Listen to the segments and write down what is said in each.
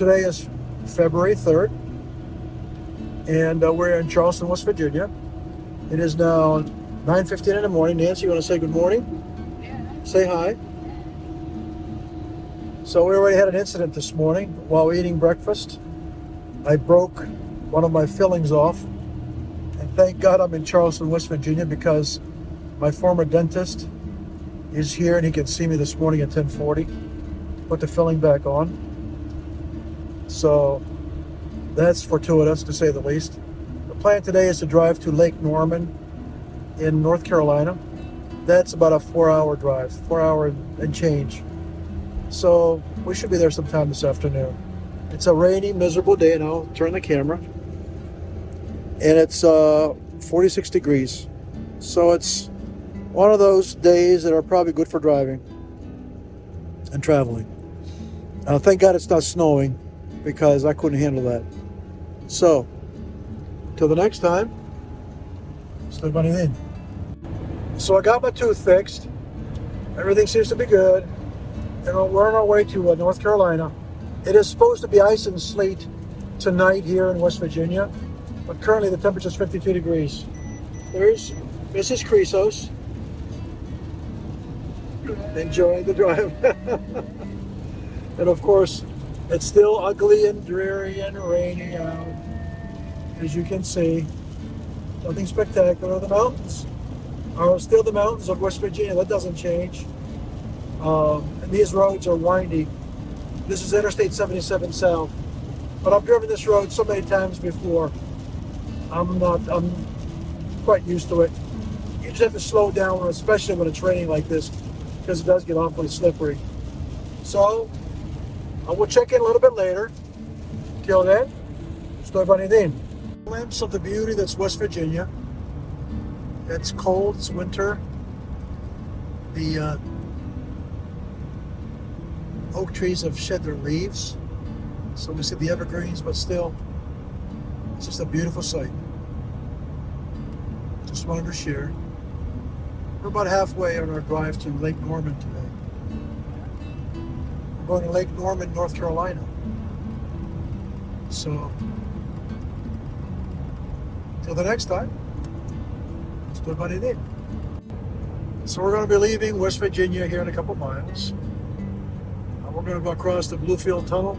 today is February 3rd, and we're in Charleston, West Virginia. It is now 9:15 in the morning. Nancy, you want to say good morning? Yeah. Say hi. So we already had an incident this morning while eating breakfast. I broke one of my fillings off, and thank God I'm in Charleston, West Virginia, because my former dentist is here and he can see me this morning at 10:40. Put the filling back on. So that's fortuitous, to say the least. The plan today is to drive to Lake Norman in North Carolina. That's about a 4-hour drive, 4-hour and change. So we should be there sometime this afternoon. It's a rainy, miserable day, and I'll turn the camera. And it's 46 degrees. So it's one of those days that are probably good for driving and traveling. Thank God it's not snowing, because I couldn't handle that. So, till the next time, stay bunny in. So I got my tooth fixed. Everything seems to be good. And we're on our way to North Carolina. It is supposed to be ice and sleet tonight here in West Virginia, but currently the temperature is 52 degrees. There's Mrs. Creasos enjoying the drive. And of course, it's still ugly and dreary and rainy out. As you can see, nothing spectacular. The mountains are still the mountains of West Virginia. That doesn't change. And these roads are windy. This is Interstate 77 South. But I've driven this road so many times before. I'm quite used to it. You just have to slow down, especially when it's raining like this, because it does get awfully slippery. So, I will check in a little bit later. Till then, estoy banidin. Glimpse of the beauty that's West Virginia. It's cold, it's winter. The oak trees have shed their leaves, so we see the evergreens, but still, it's just a beautiful sight. Just wanted to share. We're about halfway on our drive to Lake Norman today. We're going to Lake Norman, North Carolina. So, till the next time, estoy banidin. So we're going to be leaving West Virginia here in a couple miles. We're going to go across the Bluefield Tunnel,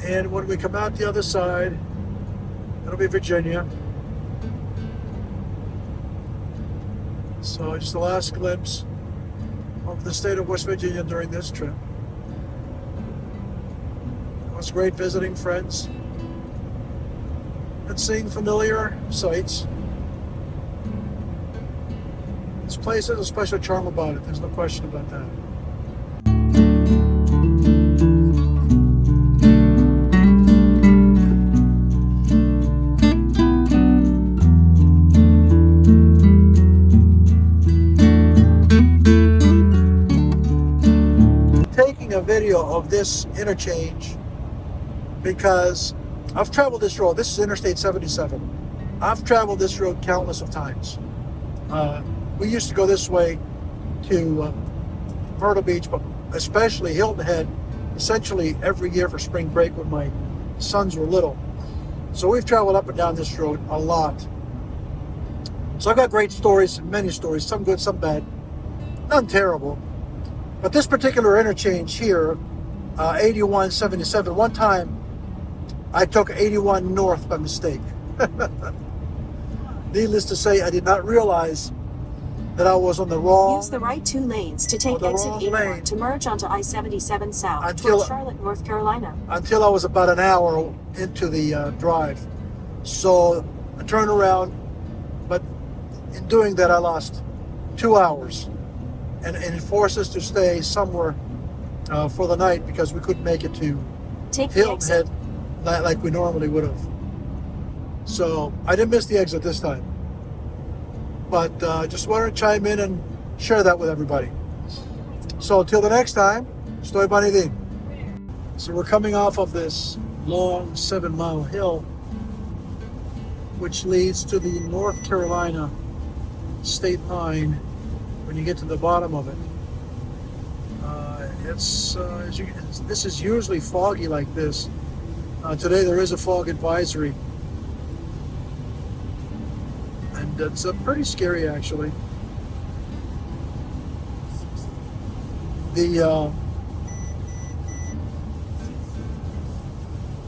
and when we come out the other side, it'll be Virginia. So just the last glimpse of the state of West Virginia during this trip. It was great visiting friends and seeing familiar sights. This place has a special charm about it, there's no question about that. A video of this interchange because I've traveled this road. This is Interstate 77. I've traveled this road countless of times. We used to go this way to Myrtle Beach, but especially Hilton Head, essentially every year for spring break when my sons were little. So we've traveled up and down this road a lot. So I've got great stories, many stories, some good, some bad, none terrible. But this particular interchange here, 8177, one time I took 81 north by mistake. Needless to say, I did not realize that I was on the wrong... Use the right 2 lanes to take exit 81 to merge onto I-77 South toward Charlotte, North Carolina. Until I was about an hour into the drive. So I turned around, but in doing that I lost 2 hours. And it forced us to stay somewhere for the night because we couldn't make it to Hilton Head like we normally would have. So I didn't miss the exit this time. But just wanted to chime in and share that with everybody. So until the next time, estoy banidin. So we're coming off of this long 7-mile hill, which leads to the North Carolina state line. When you get to the bottom of it, this is usually foggy like this Today there is a fog advisory, and it's pretty scary actually.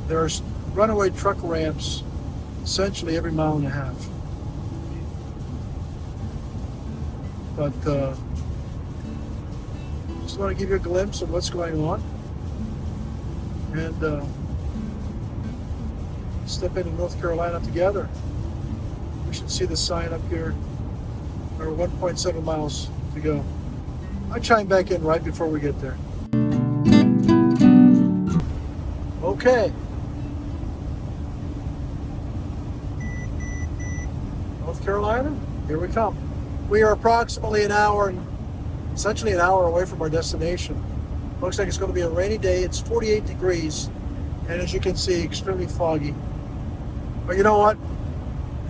There's runaway truck ramps essentially every mile and a half. But just want to give you a glimpse of what's going on, and step into North Carolina together. We should see the sign up here. There are 1.7 miles to go. I'll chime back in right before we get there. Okay. North Carolina, here we come. We are approximately essentially an hour away from our destination. Looks like it's going to be a rainy day. It's 48 degrees, and as you can see, extremely foggy. But you know what?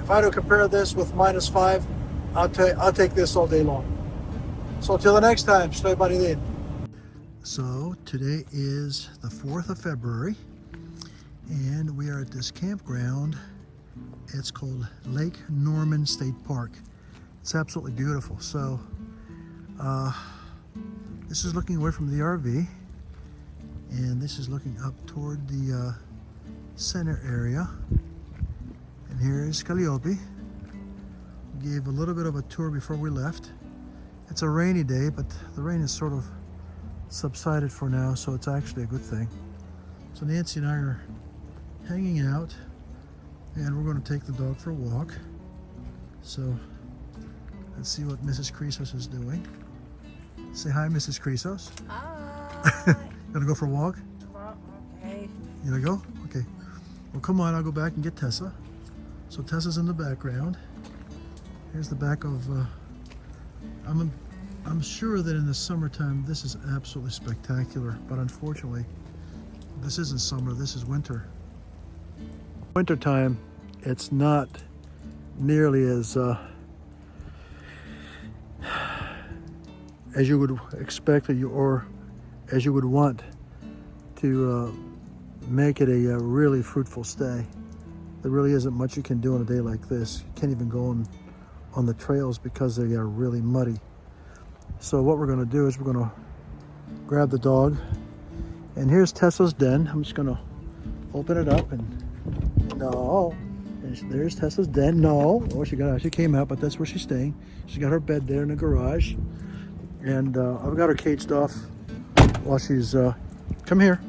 If I had to compare this with -5, I'll take this all day long. So until the next time, stay by the So today is the 4th of February, and we are at this campground. It's called Lake Norman State Park. It's absolutely beautiful. So this is looking away from the RV, and this is looking up toward the center area. And here is Calliope. We gave a little bit of a tour before we left. It's a rainy day, but the rain is sort of subsided for now, so it's actually a good thing. So Nancy and I are hanging out, and we're going to take the dog for a walk. So let's see what Mrs. Crisos is doing. Say hi, Mrs. Crisos. Hi. Gonna go for a walk? Okay. You gonna go? Okay. Well, come on, I'll go back and get Tessa. So Tessa's in the background. Here's the back of, I'm sure that in the summertime this is absolutely spectacular, but unfortunately this isn't summer, this is winter. Wintertime, it's not nearly as you would expect or as you would want to make it a really fruitful stay. There really isn't much you can do on a day like this. You can't even go on the trails because they are really muddy. So what we're going to do is we're going to grab the dog, and here's Tessa's den. I'm just going to open it up, and no, and there's Tessa's den. No, oh, she came out, but that's where she's staying. She's got her bed there in the garage, and I've got her caged off while she's come here.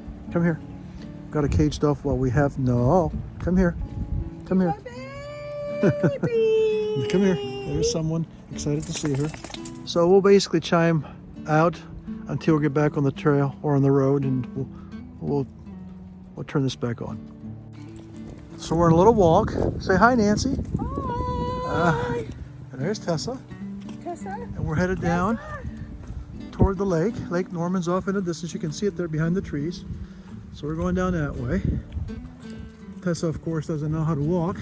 Got her caged off while we have come here. Come here. Come here. There's someone excited to see her. So we'll basically chime out until we get back on the trail or on the road, and we'll turn this back on. So we're on a little walk. Say hi, Nancy. Hi. And there's Tessa. Tessa. And we're headed down toward the lake. Lake Norman's off in the distance. You can see it there behind the trees. So we're going down that way. Tessa, of course, doesn't know how to walk,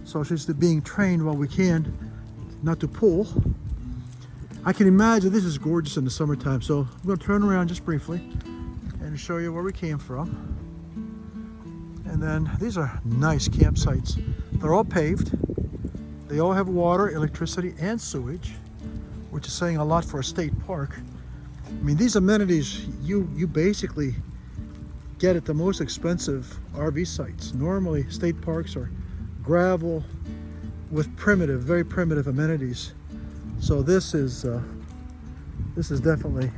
so she's being trained while we can not to pull. I can imagine this is gorgeous in the summertime, so I'm going to turn around just briefly and show you where we came from. And then these are nice campsites. They're all paved. They all have water, electricity, and sewage, which is saying a lot for a state park. I mean, these amenities you basically get at the most expensive RV sites. Normally, state parks are gravel with very primitive amenities. So this is definitely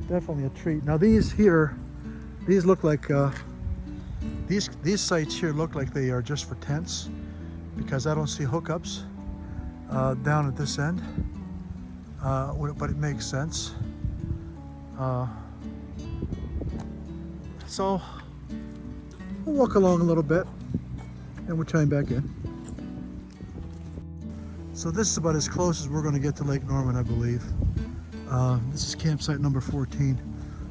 a treat. Now these look like these sites here look like they are just for tents, because I don't see hookups down at this end, but it makes sense. So we'll walk along a little bit and we'll chime back in. So this is about as close as we're going to get to Lake Norman, I believe. This is campsite number 14.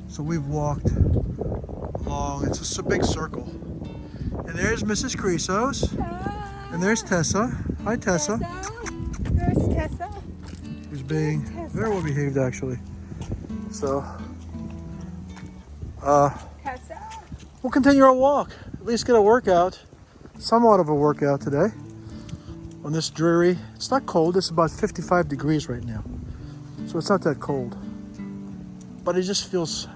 So we've walked along. It's just a big circle. And there's Mrs. Crisos. Hi. And there's Tessa. Hi, Tessa. There's Tessa. Who's being very well behaved, actually. So, Tessa. we'll continue our walk. At least get a workout, somewhat of a workout today on this dreary. It's not cold. It's about 55 degrees right now, so it's not that cold. But it just feels.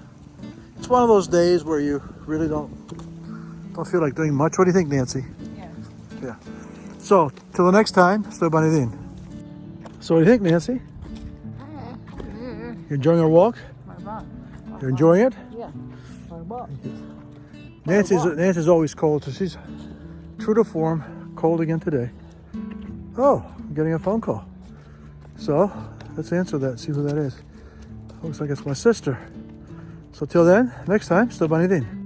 It's one of those days where you really don't feel like doing much. What do you think, Nancy? Yeah. Yeah. So till the next time, stay by the din. So what do you think, Nancy? You enjoying our walk? You're enjoying it? Yeah. Nancy's always cold, so she's true to form, cold again today. Oh, I'm getting a phone call. So let's answer that, see who that is. Looks like it's my sister. So till then, next time, stay by the din.